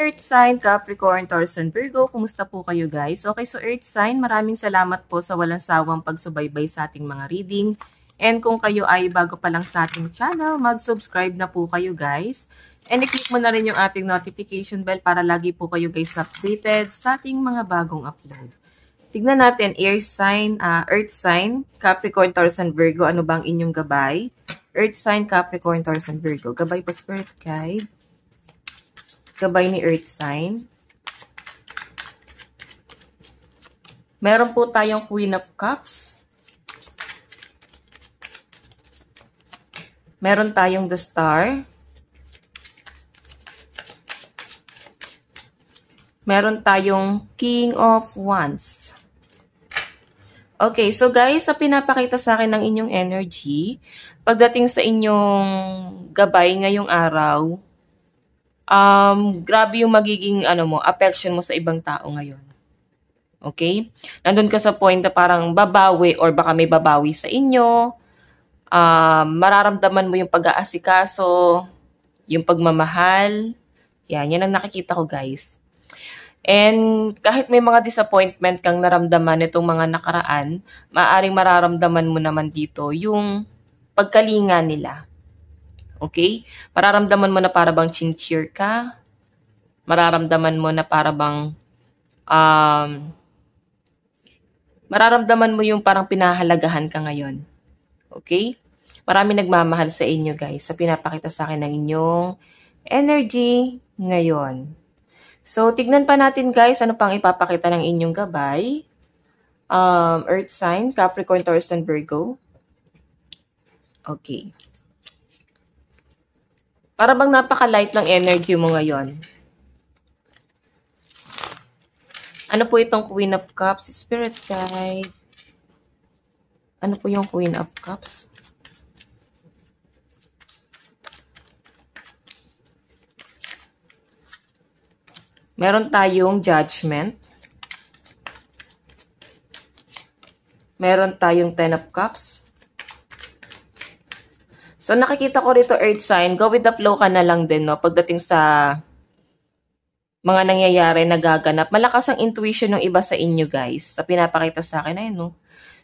Earth sign, Capricorn, Taurus, and Virgo. Kumusta po kayo guys? Okay, so Earth sign, maraming salamat po sa walang sawang pagsubaybay sa ating mga reading. And kung kayo ay bago pa lang sa ating channel, mag-subscribe na po kayo guys. And i-click mo na rin yung ating notification bell para lagi po kayo guys updated sa ating mga bagong upload. Tignan natin, Earth sign, Capricorn, Taurus, and Virgo. Ano bang inyong gabay? Earth sign, Capricorn, Taurus, and Virgo. Gabay pa Spirit Guide. Gabay ni Earth sign. Meron po tayong Queen of Cups. Meron tayong The Star. Meron tayong King of Wands. Okay, so guys, sa pinapakita sa akin ng inyong energy, pagdating sa inyong gabay ngayong araw, grabe yung magiging affection mo sa ibang tao ngayon. Okay? Nandun ka sa point na parang babawi or baka may babawi sa inyo. Mararamdaman mo yung pag-aasikaso, yung pagmamahal. Yan ang nakikita ko guys. And kahit may mga disappointment kang naramdaman itong mga nakaraan, maaaring mararamdaman mo naman dito yung pagkalinga nila. Okay? Mararamdaman mo na para bang sincere ka. Mararamdaman mo na para bang mararamdaman mo yung parang pinahalagahan ka ngayon. Okay? Marami nagmamahal sa inyo guys sa pinapakita sa akin ng inyong energy ngayon. So, tignan pa natin guys ano pang ipapakita ng inyong gabay. Earth sign, Capricorn, Taurus, and Virgo. Okay. Para bang napaka-light ng energy mo ngayon. Ano po itong Queen of Cups? Spirit Guide. Ano po yung Queen of Cups? Meron tayong Judgment. Meron tayong Ten of Cups. So, nakikita ko rito, Earth sign, go with the flow ka na lang din, no? Pagdating sa mga nangyayari, nagaganap. Malakas ang intuition ng iba sa inyo, guys. Sa pinapakita sa akin, ay, no?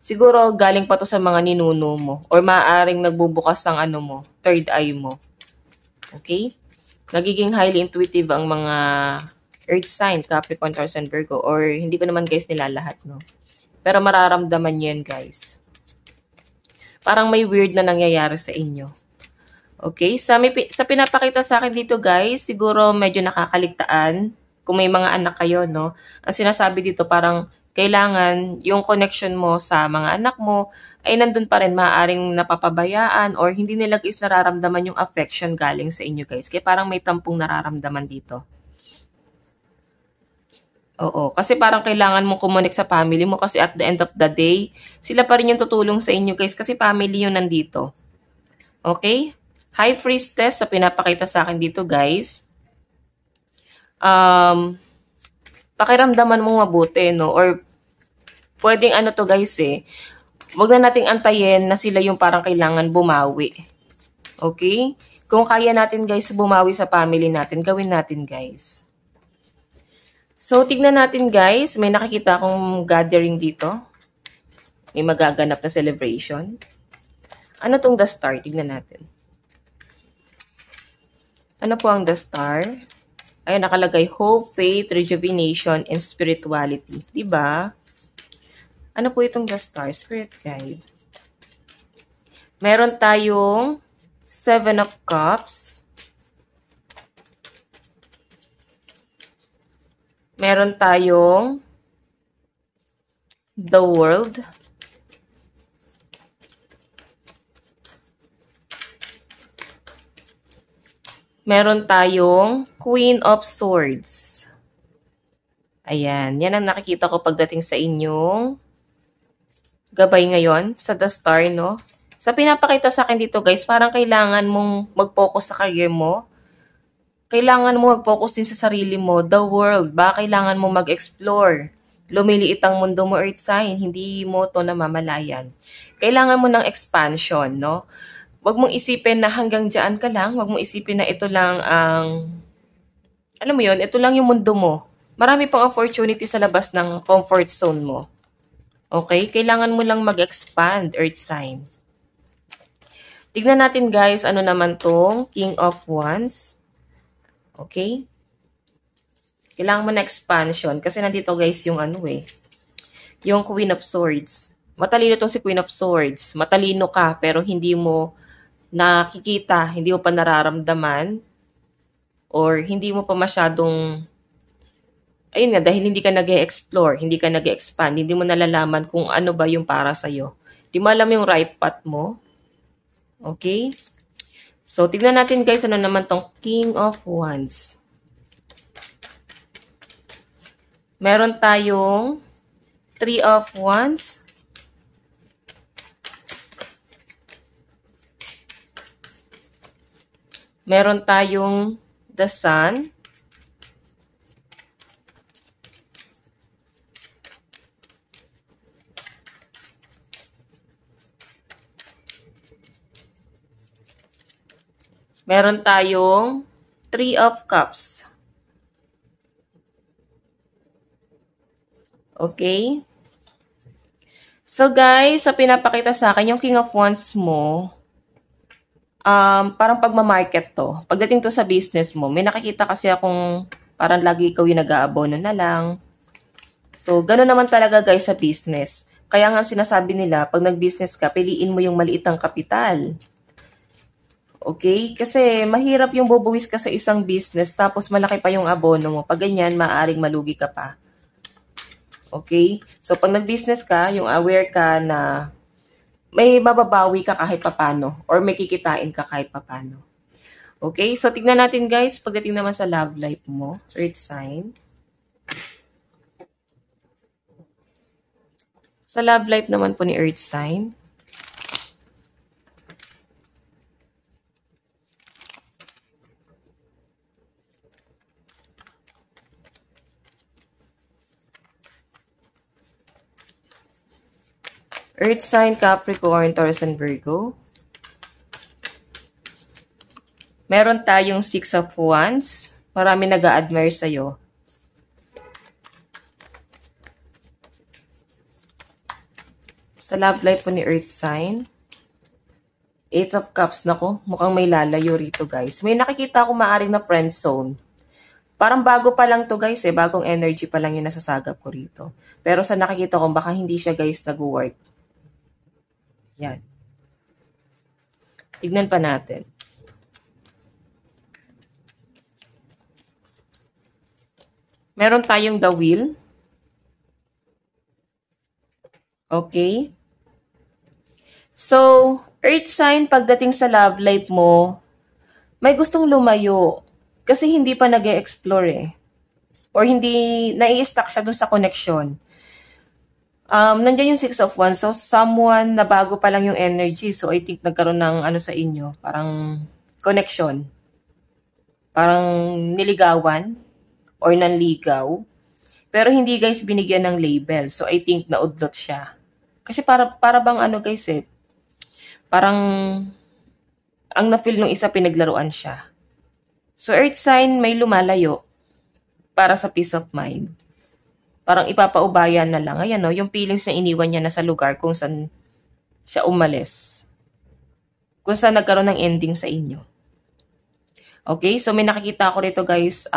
Siguro, galing pa to sa mga ninuno mo. Or maaaring nagbubukas ang third eye mo. Okay? Nagiging highly intuitive ang mga Earth sign, Capricorn, Taurus, and Virgo. Or, hindi ko naman, guys, nilalahat, no? Pero mararamdaman nyo yan, guys. Parang may weird na nangyayari sa inyo. Okay? Sa pinapakita sa akin dito, guys, siguro medyo nakakaligtaan kung may mga anak kayo, no? Ang sinasabi dito, parang kailangan yung connection mo sa mga anak mo ay nandun pa rin, maaaring napapabayaan or hindi nila guys nararamdaman yung affection galing sa inyo, guys. Kaya parang may tampong nararamdaman dito. Oo, kasi parang kailangan mong kumonek sa family mo kasi at the end of the day, sila pa rin yung tutulong sa inyo guys kasi family yung nandito. Okay? High Priestess sa pinapakita sa akin dito guys. Pakiramdaman mo mabuti, no? Or pwedeng to guys wag na nating antayin na sila yung parang kailangan bumawi. Okay? Kung kaya natin guys bumawi sa family natin, gawin natin guys. So, tignan natin guys. May nakikita akong gathering dito. May magaganap na celebration. Ano tong The Star? Tignan natin. Ano po ang The Star? Ayun, nakalagay Hope, Faith, Rejuvenation, and Spirituality. Diba? Ano po itong The Star? Spirit Guide. Meron tayong Seven of Cups. Meron tayong The World. Meron tayong Queen of Swords. Ayan. Yan ang nakikita ko pagdating sa inyong gabay ngayon sa The Star, no? Sa pinapakita sa akin dito, guys, parang kailangan mong mag-focus sa career mo. Kailangan mo mag-focus din sa sarili mo. The world. Baka kailangan mo mag-explore. Lumiliit ang mundo mo, Earth sign. Hindi mo to namamalayan. Kailangan mo ng expansion, no? Huwag mong isipin na hanggang dyan ka lang. Huwag mong isipin na ito lang ang Alam mo yon, ito lang yung mundo mo. Marami pang opportunity sa labas ng comfort zone mo. Okay? Kailangan mo lang mag-expand, Earth sign. Tignan natin guys, ano naman tong King of Wands. Okay? Kailangan mo na expansion. Kasi nandito guys yung ano yung Queen of Swords. Matalino tong si Queen of Swords. Matalino ka pero hindi mo nakikita, hindi mo pa nararamdaman, or hindi mo pa masyadong, ayun nga, dahil hindi ka nag-e-explore, hindi ka nag-e-expand, hindi mo nalalaman kung ano ba yung para sa'yo. Hindi mo alam yung right path mo. Okay? So, tignan natin guys, ano naman tong King of Wands. Meron tayong Three of Wands. Meron tayong the Sun. Meron tayong Three of Cups. Okay? So guys, sa pinapakita sa akin, yung King of Wands mo, parang pagmamarket to. Pagdating to sa business mo, may nakikita kasi akong parang lagi ikaw yung nag-aabono na lang. So, gano'n naman talaga guys sa business. Kaya nga sinasabi nila, pag nag-business ka, piliin mo yung maliit ang kapital. Okay? Kasi mahirap yung bubuwis ka sa isang business tapos malaki pa yung abono mo. Pag ganyan, maaaring malugi ka pa. Okay? So, pag nag-business ka, yung aware ka na may mababawi ka kahit papano or may kikitain ka kahit papano. Okay? So, tignan natin guys, pagdating naman sa love life mo, Earth sign. Sa love life naman po ni Earth sign, Earth sign, Capricorn, Taurus, and Virgo. Meron tayong Six of Wands. Marami nag-a-admire sa'yo. Sa love life po ni Earth sign, Eight of Cups. Nako, mukhang may lalayo rito guys. May nakikita ako maaring na friend zone. Parang bago pa lang to guys bagong energy pa lang yung nasasagap ko rito. Pero sa nakikita ko, baka hindi siya guys nag-work. Yan. Tignan pa natin. Meron tayong the Wheel. Okay. So, Earth sign, pagdating sa love life mo, may gustong lumayo. Kasi hindi pa nag-e-explore Or hindi, nai-stuck siya dun sa connection. Nandiyan yung Six of Wands. So, someone na bago pa lang yung energy. So, I think nagkaroon ng ano sa inyo. Parang connection. Parang niligawan or nanligaw. Pero hindi guys binigyan ng label. So, I think naudlot siya. Kasi para bang ano guys parang ang na-feel nung isa pinaglaruan siya. So, Earth sign may lumalayo para sa peace of mind. Parang ipapaubayan na lang. Ayan yung feelings na iniwan niya na sa lugar kung saan siya umalis. Kung saan nagkaroon ng ending sa inyo. Okay? So, may nakikita ako rito guys,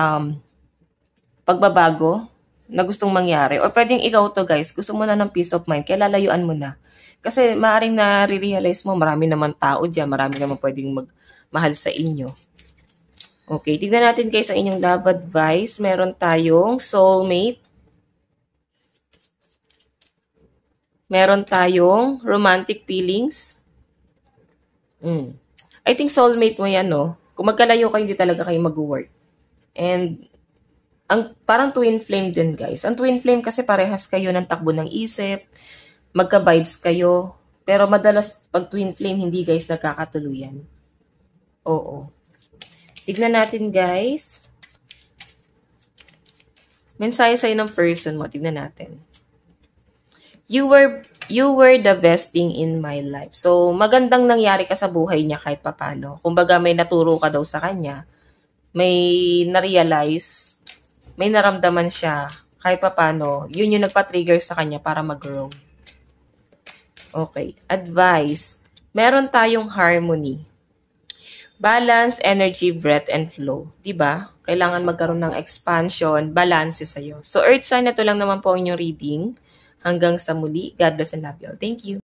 pagbabago na gustong mangyari. Or pwedeng ikaw to guys, gusto mo na ng peace of mind, kaya lalayuan mo na. Kasi maaaring na-realize mo, marami naman tao dyan, marami naman pwedeng magmahal sa inyo. Okay, tignan natin guys ang inyong love advice. Meron tayong soulmate. Meron tayong romantic feelings. I think soulmate mo yan, no? Kung magkalayo kayo, hindi talaga kayo mag-work. And, parang twin flame din, guys. Ang twin flame kasi parehas kayo ng takbo ng isip, magka-vibes kayo. Pero madalas, pag twin flame, hindi guys nagkakatuluyan. Oo. Tignan natin, guys. Mensahe sa'yo ng person mo. Tignan natin. You were the best thing in my life. So, magandang nangyari ka sa buhay niya kahit papano. Kumbaga, may naturo ka daw sa kanya. may na-realize, may naramdaman siya, kahit papano, yun yung nagpa-trigger sa kanya para mag-grow. Okay. Advice. Meron tayong harmony. Balance, energy, breath, and flow. Diba? Kailangan magkaroon ng expansion, balance sa'yo. So, Earth sign, ito lang naman po ang inyong reading. Hanggang sa muli. God bless and love you all. Thank you.